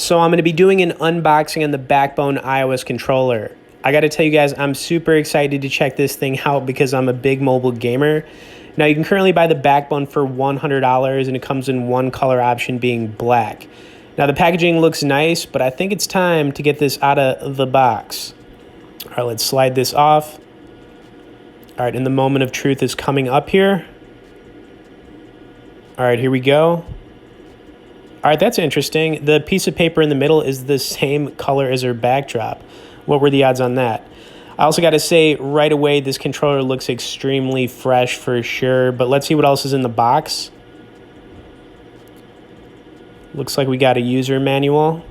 So I'm going to be doing an unboxing on the Backbone iOS controller. I got to tell you guys, I'm super excited to check this thing out because I'm a big mobile gamer. Now you can currently buy the Backbone for $100 and it comes in one color option being black. Now the packaging looks nice, but I think it's time to get this out of the box. All right, let's slide this off. All right, and the moment of truth is coming up here. All right, here we go. All right, that's interesting. The piece of paper in the middle is the same color as our backdrop. What were the odds on that? I also got to say right away, this controller looks extremely fresh for sure, but let's see what else is in the box. Looks like we got a user manual.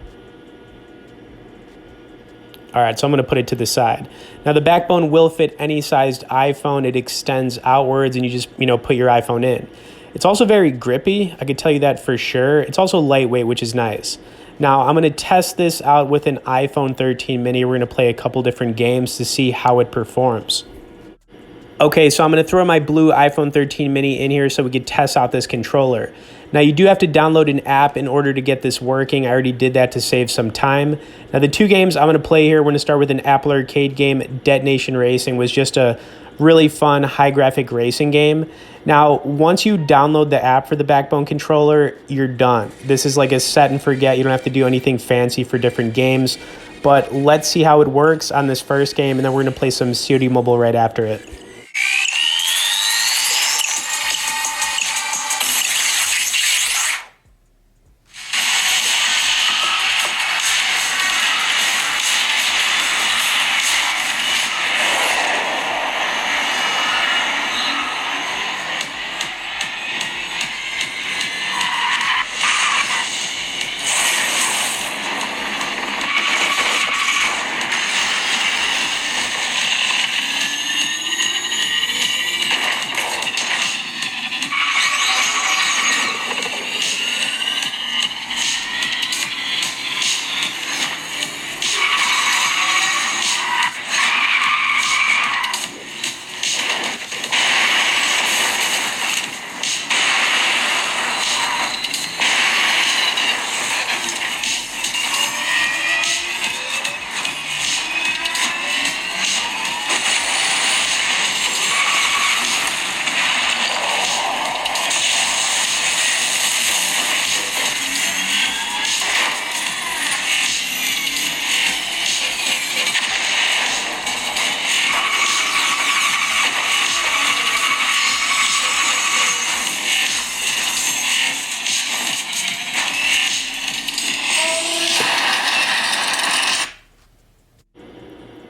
All right, so I'm going to put it to the side. Now, the Backbone will fit any sized iPhone. It extends outwards, and you just, put your iPhone in. It's also very grippy. I could tell you that for sure. It's also lightweight, which is nice. Now, I'm going to test this out with an iPhone 13 mini. We're going to play a couple different games to see how it performs. Okay, so I'm going to throw my blue iPhone 13 mini in here so we could test out this controller. Now, you do have to download an app in order to get this working. I already did that to save some time. Now, the two games I'm going to play here, we're going to start with an Apple Arcade game. Detonation Racing was just a really fun, high-graphic racing game. Now, once you download the app for the Backbone controller, you're done. This is like a set and forget. You don't have to do anything fancy for different games. But let's see how it works on this first game, and then we're going to play some COD Mobile right after it.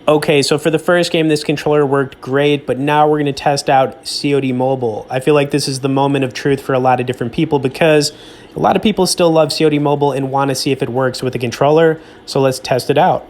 Okay, so for the first game, this controller worked great, but now we're going to test out COD Mobile. I feel like this is the moment of truth for a lot of different people because a lot of people still love COD Mobile and want to see if it works with the controller, so let's test it out.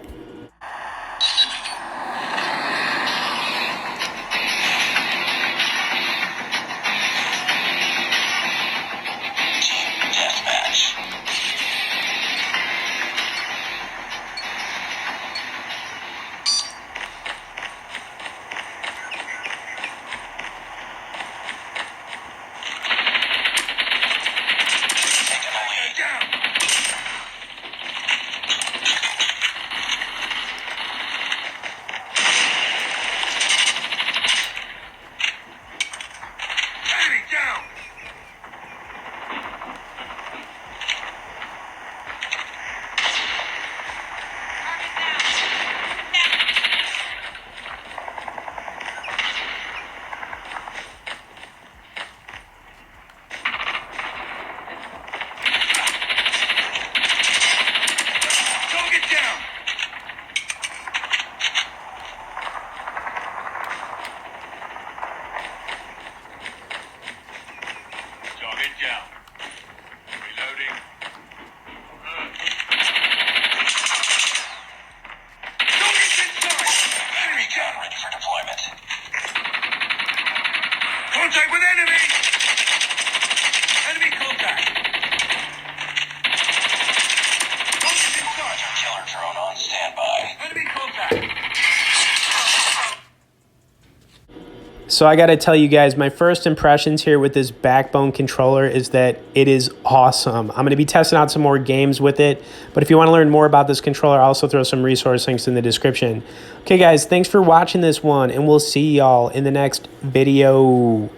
So I got to tell you guys, my first impressions here with this Backbone controller is that it is awesome. I'm going to be testing out some more games with it, but if you want to learn more about this controller, I'll also throw some resource links in the description. Okay guys, thanks for watching this one, and we'll see y'all in the next video.